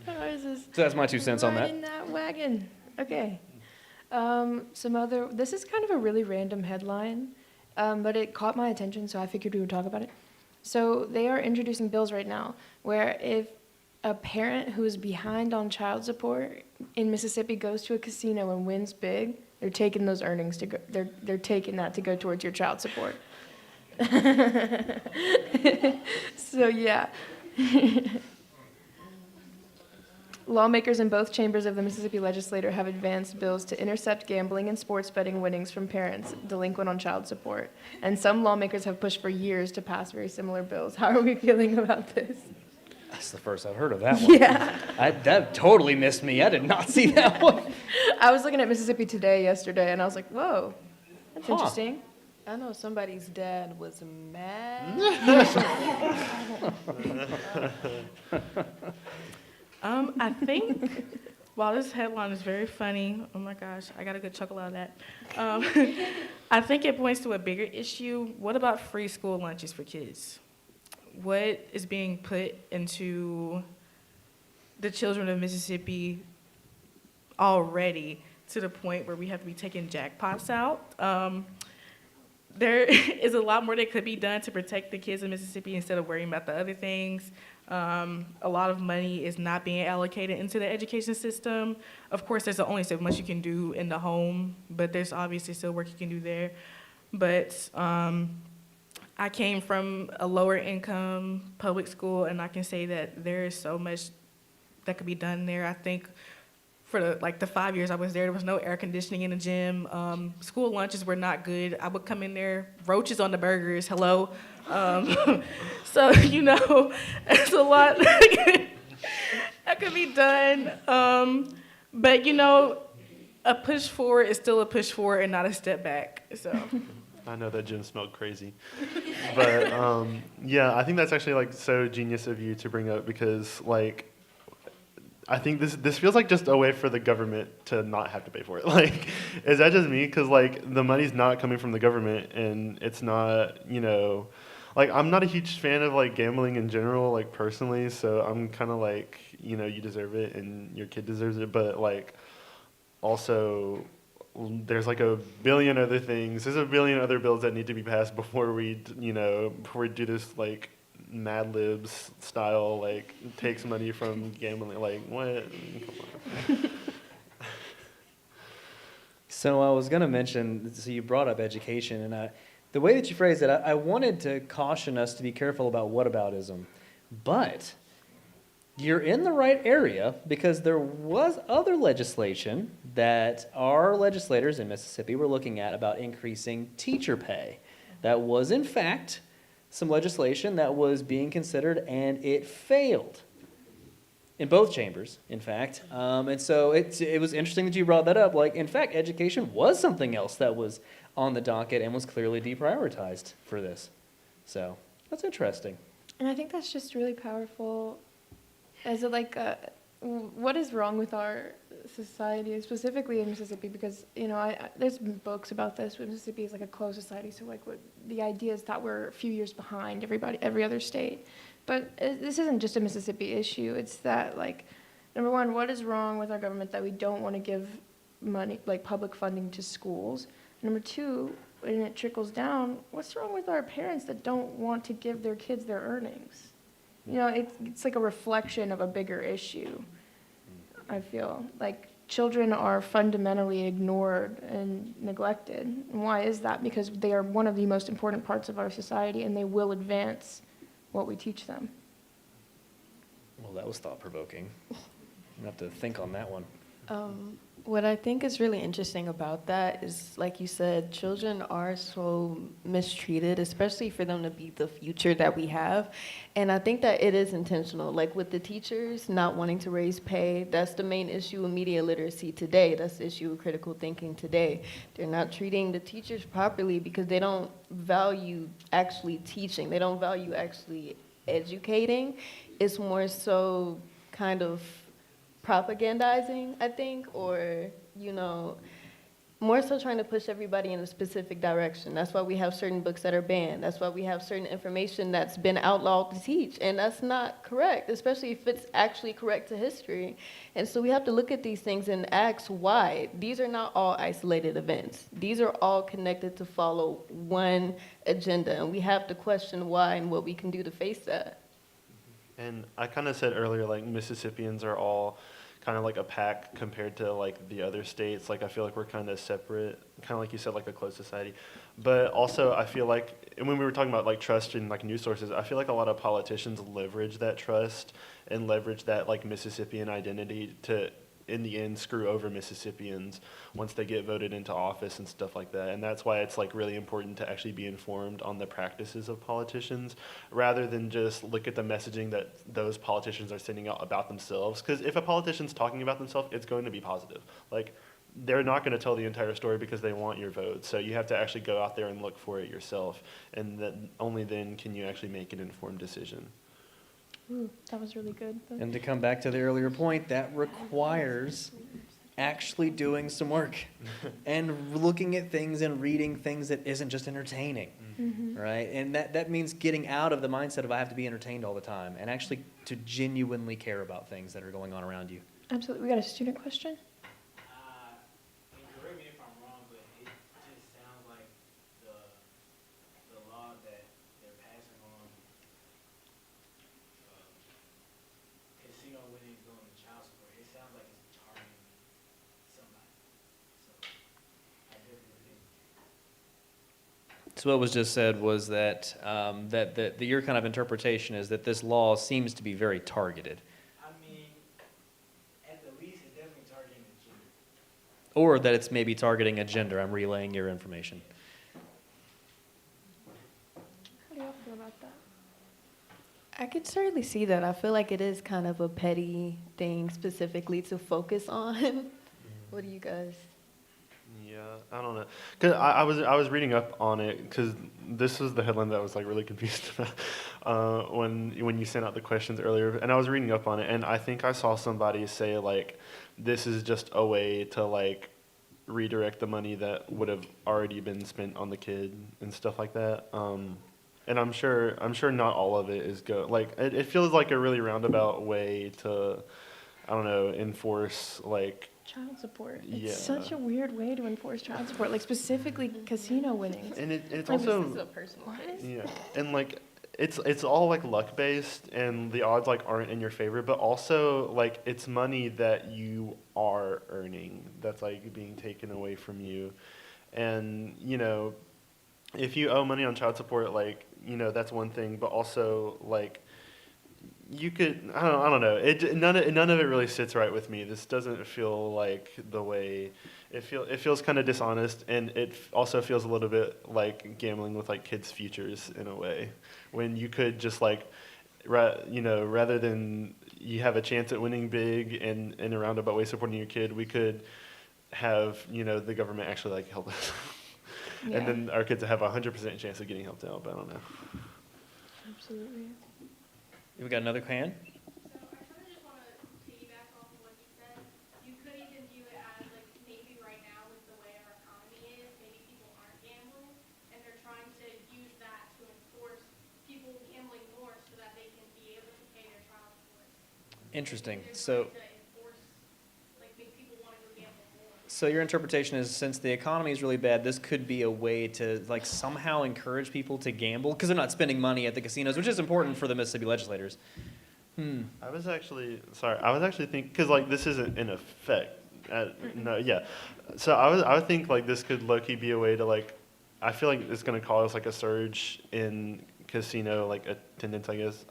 Ours is So that's my 2 cents on right that. in that wagon. Okay. This is kind of a really random headline, but it caught my attention, so I figured we would talk about it. So they are introducing bills right now where if a parent who is behind on child support in Mississippi goes to a casino and wins big, they're taking those earnings to go, they're taking that to go towards your child support. So yeah. Lawmakers in both chambers of the Mississippi legislature have advanced bills to intercept gambling and sports betting winnings from parents delinquent on child support. And some lawmakers have pushed for years to pass very similar bills. How are we feeling about this? That's the first I've heard of that one. Yeah. That totally missed me. I did not see that one. I was looking at Mississippi Today yesterday, and I was like, whoa, that's Huh. interesting. I know somebody's dad was mad. I think While this headline is very funny, oh my gosh, I got a good chuckle out of that. Um, I think it points to a bigger issue. What about free school lunches for kids? What is being put into the children of Mississippi already to the point where we have to be taking jackpots out? There is a lot more that could be done to protect the kids in Mississippi instead of worrying about the other things. A lot of money is not being allocated into the education system. Of course, there's only so much you can do in the home, but there's obviously still work you can do there. But I came from a lower income public school, and I can say that there is so much that could be done there. I think for the 5 years I was there was no air conditioning in the gym. School lunches were not good. I would come in there, roaches on the burgers, hello. So, there's a lot that could be done. But, a push forward is still a push forward and not a step back, so. I know that gym smelled crazy. But, yeah, I think that's actually, like, so genius of you to bring up because, like, I think this feels like just a way for the government to not have to pay for it. Like, is that just me? Because, like, the money's not coming from the government, and it's not, like, I'm not a huge fan of, like, gambling in general, like, personally, so I'm kind of like, you deserve it, and your kid deserves it, but, like, also, there's, like, a billion other things. There's a billion other bills that need to be passed before we do this, like, Mad Libs style, like, takes money from gambling. Like, what? Come on. So I was going to mention, so you brought up education, and the way that you phrased it, I wanted to caution us to be careful about whataboutism. But you're in the right area because there was other legislation that our legislators in Mississippi were looking at about increasing teacher pay. That was, in fact, some legislation that was being considered, and it failed in both chambers, in fact. And so it was interesting that you brought that up. Like, in fact, education was something else that was on the docket and was clearly deprioritized for this. So that's interesting. And I think that's just really powerful as what is wrong with our society, specifically in Mississippi, because, there's been books about this, but Mississippi is like a closed society, so the idea is that we're a few years behind every other state. But this isn't just a Mississippi issue. It's that, like, number one, what is wrong with our government that we don't want to give money, like public funding to schools? Number two, when it trickles down, what's wrong with our parents that don't want to give their kids their earnings? It's like a reflection of a bigger issue, I feel. Like, children are fundamentally ignored and neglected. And why is that? Because they are one of the most important parts of our society, and they will advance what we teach them. Well, that was thought-provoking. I'm going to have to think on that one. What I think is really interesting about that is, like you said, children are so mistreated, especially for them to be the future that we have. And I think that it is intentional. Like with the teachers not wanting to raise pay, that's the main issue with media literacy today. That's the issue with critical thinking today. They're not treating the teachers properly because they don't value actually teaching. They don't value actually educating. It's more so kind of propagandizing, I think, or, more so trying to push everybody in a specific direction. That's why we have certain books that are banned. That's why we have certain information that's been outlawed to teach, and that's not correct, especially if it's actually correct to history. And so we have to look at these things and ask why. These are not all isolated events. These are all connected to follow one agenda, and we have to question why and what we can do to face that. And I kind of said earlier, like, Mississippians are all kind of like a pack compared to, like, the other states. Like, I feel like we're kind of separate, kind of like you said, like a closed society. But also, I feel like, and when we were talking about, like, trust in, like, news sources, I feel like a lot of politicians leverage that trust and leverage that, like, Mississippian identity to, in the end, screw over Mississippians once they get voted into office and stuff like that. And that's why it's, like, really important to actually be informed on the practices of politicians rather than just look at the messaging that those politicians are sending out about themselves. Because if a politician's talking about themselves, it's going to be positive. Like, they're not going to tell the entire story because they want your vote. So you have to actually go out there and look for it yourself. And then only then can you actually make an informed decision. Ooh, that was really good. And to come back to the earlier point, that requires actually doing some work and looking at things and reading things that isn't just entertaining, right? And that means getting out of the mindset of I have to be entertained all the time and actually to genuinely care about things that are going on around you. Absolutely. We got a student question? And correct me if I'm wrong, but it just sounds like the law that they're passing on casino winnings going to child support, it sounds like it's targeting somebody. So I definitely think. So what was just said was that, that your kind of interpretation is that this law seems to be very targeted. I mean, at the least, it's definitely targeting the gender. Or that it's maybe targeting a gender. I'm relaying your information. How do y'all feel about that? I could certainly see that. I feel like it is kind of a petty thing specifically to focus on. What do you guys? Yeah, I don't know. Cause I was reading up on it because this was the headline that I was like really confused about when you sent out the questions earlier, and I was reading up on it, and I think I saw somebody say like this is just a way to like redirect the money that would have already been spent on the kid and stuff like that. And I'm sure not all of it is it feels like a really roundabout way to, I don't know, enforce like. Child support. Yeah. It's such a weird way to enforce child support, like specifically casino winnings. And it's Like, also this is a personal case. yeah, and like it's all like luck based, and the odds like aren't in your favor, but also like it's money that you are earning that's like being taken away from you, and you know, if you owe money on child support, like you know that's one thing, but also like. You could I don't know. None of it really sits right with me. This doesn't feel like the way it feels kind of dishonest, and it also feels a little bit like gambling with like kids' futures in a way. When you could just like rather than you have a chance at winning big and in a roundabout way supporting your kid, we could have the government actually like help us. Yeah. And then our kids have a 100% chance of getting helped out, but I don't know. Absolutely. We got another hand? So I kind of just want to piggyback off of what you said. You could even view it as like maybe right now with the way our economy is, maybe people aren't gambling, and they're trying to use that to enforce people gambling more so that they can be able to pay their child support. Interesting. They're So. trying to enforce, like make people want to go gamble more. So your interpretation is since the economy is really bad, this could be a way to like somehow encourage people to gamble because they're not spending money at the casinos, which is important for the Mississippi legislators. I was actually thinking because like this isn't in effect. No, yeah. So I would think like this could low key be a way to like. I feel like it's gonna cause like a surge in casino like attendance, I guess,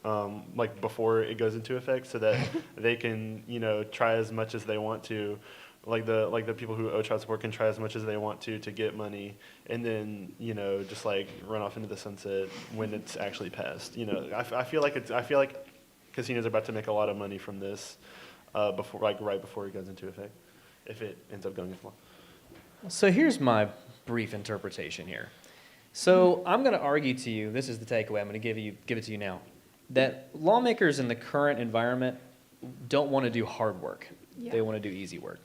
like before it goes into effect, so that they can try as much as they want to. Like the people who owe child support can try as much as they want to get money, and then just like run off into the sunset when it's actually passed. I feel like casinos are about to make a lot of money from this before right before it goes into effect, if it ends up going into law. So here's my brief interpretation here. So I'm going to argue to you, this is the takeaway, I'm going to give it to you now, that lawmakers in the current environment don't want to do hard work. Yeah. They want to do easy work.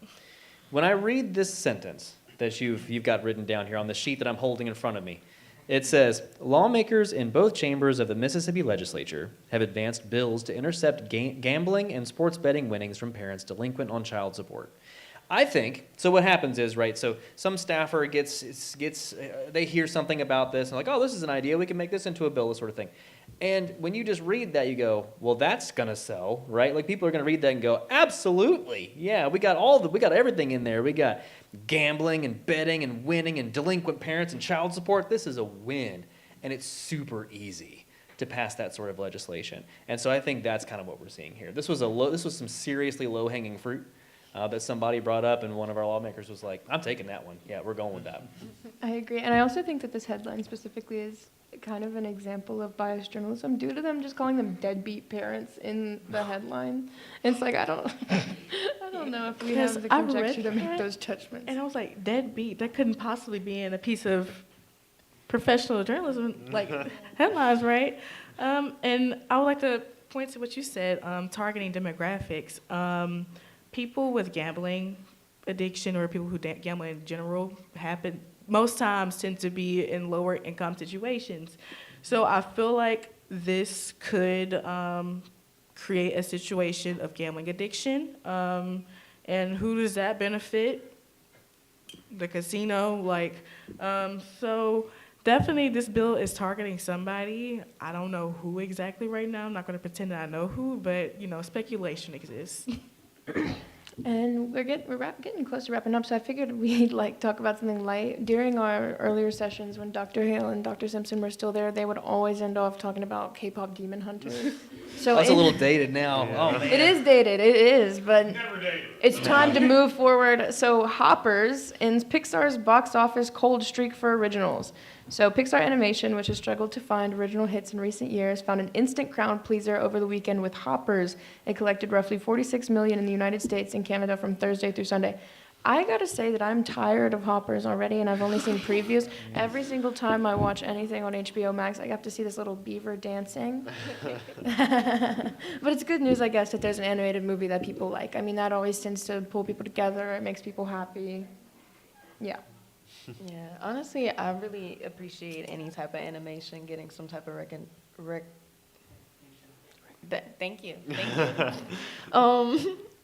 When I read this sentence that you've got written down here on the sheet that I'm holding in front of me, it says, lawmakers in both chambers of the Mississippi legislature have advanced bills to intercept gambling and sports betting winnings from parents delinquent on child support. I think, so what happens is, right, so some staffer they hear something about this and like, oh, this is an idea, we can make this into a bill, this sort of thing. And when you just read that, you go, well, that's going to sell, right? Like people are going to read that and go, absolutely. Yeah, we got everything in there. We got gambling and betting and winning and delinquent parents and child support. This is a win. And it's super easy to pass that sort of legislation. And so I think that's kind of what we're seeing here. This was some seriously low-hanging fruit that somebody brought up, and one of our lawmakers was like, I'm taking that one. Yeah, we're going with that. I agree. And I also think that this headline specifically is kind of an example of biased journalism due to them just calling them deadbeat parents in the headline. It's like, I don't know if we have the I've read conjecture to make that, those judgments. And I was like, deadbeat, that couldn't possibly be in a piece of professional journalism, like headlines, right? And I would like to point to what you said, targeting demographics. People with gambling addiction or people who gamble in general most times tend to be in lower income situations. So I feel like this could create a situation of gambling addiction. And who does that benefit? The casino, so definitely this bill is targeting somebody. I don't know who exactly right now. I'm not going to pretend that I know who, but speculation exists. And we're getting close to wrapping up, so I figured we'd talk about something light. During our earlier sessions, when Dr. Hale and Dr. Simpson were still there, they would always end off talking about K-pop Demon Hunters. So That's a little dated now. Yeah. Oh, man. it is dated, it is, but it's time to move forward. So Hoppers ends Pixar's box office cold streak for originals. So Pixar Animation, which has struggled to find original hits in recent years, found an instant crowd pleaser over the weekend with Hoppers. It collected roughly $46 million in the United States and Canada from Thursday through Sunday. I gotta say that I'm tired of Hoppers already, and I've only seen previews. Every single time I watch anything on HBO Max, I have to see this little beaver dancing. But it's good news, I guess, that there's an animated movie that people like. I mean, that always tends to pull people together. It makes people happy. Yeah. Yeah, honestly, I really appreciate any type of animation getting some type of thank you.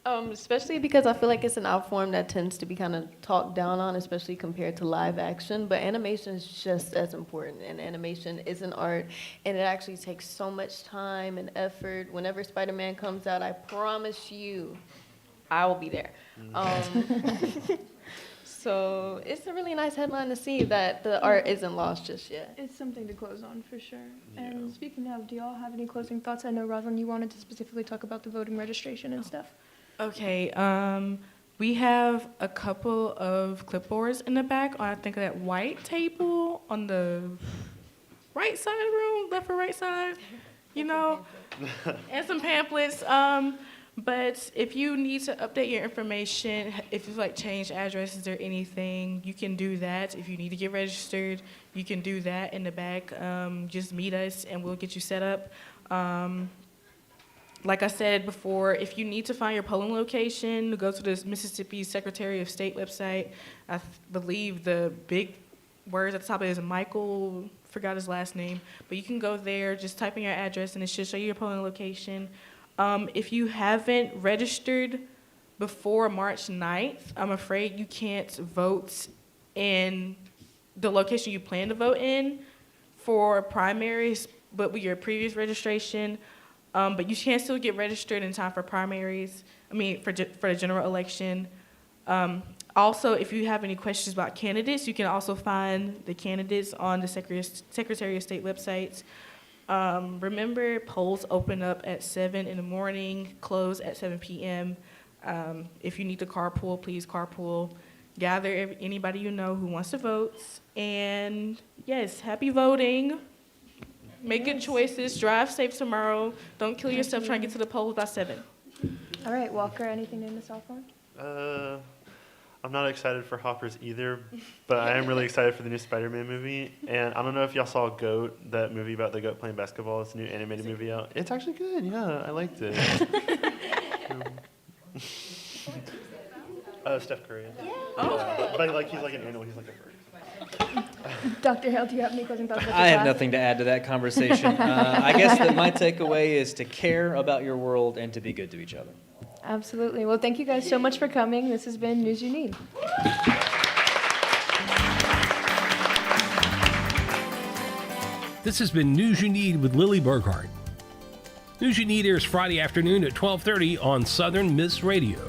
Especially because I feel like it's an art form that tends to be kind of talked down on, especially compared to live action. But animation is just as important, and animation is an art, and it actually takes so much time and effort. Whenever Spider-Man comes out, I promise you, I will be there. So it's a really nice headline to see that the art isn't lost just yet. It's something to close on for sure. And speaking of, do y'all have any closing thoughts? I know, Rosalind, you wanted to specifically talk about the voting registration and stuff. Okay, we have a couple of clipboards in the back on, I think, that white table on the right side of the room, left or right side, and some pamphlets. But if you need to update your information, if you change addresses or anything, you can do that. If you need to get registered, you can do that in the back. Just meet us and we'll get you set up. Like I said before, if you need to find your polling location, go to the Mississippi Secretary of State website. I believe the big words at the top is Michael, forgot his last name, but you can go there, just type in your address and it should show you your polling location. If you haven't registered before March 9th, I'm afraid you can't vote in the location you plan to vote in for primaries, but with your previous registration. But you can still get registered in time for primaries, for the general election. Also, if you have any questions about candidates, you can also find the candidates on the Secretary of State websites. Remember, polls open up at 7 in the morning, close at 7 p.m. If you need to carpool, please carpool. Gather anybody you know who wants to vote. And yes, happy voting. Make good choices. Drive safe tomorrow. Don't kill yourself trying to get to the polls by 7. All right, Walker, anything to miss off on? I'm not excited for Hoppers either, but I am really excited for the new Spider-Man movie. And I don't know if y'all saw Goat, that movie about the goat playing basketball. It's a new animated movie out. It's actually good, yeah. I liked it. Steph Curry. Yeah. Oh. But he's like an animal. He's like a bird. Dr. Hale, do you have any closing thoughts? I have nothing to add to that conversation. I guess that my takeaway is to care about your world and to be good to each other. Absolutely. Well, thank you guys so much for coming. This has been News You Need. This has been News You Need with Lily Burkhart. News You Need airs Friday afternoon at 12:30 on Southern Miss Radio.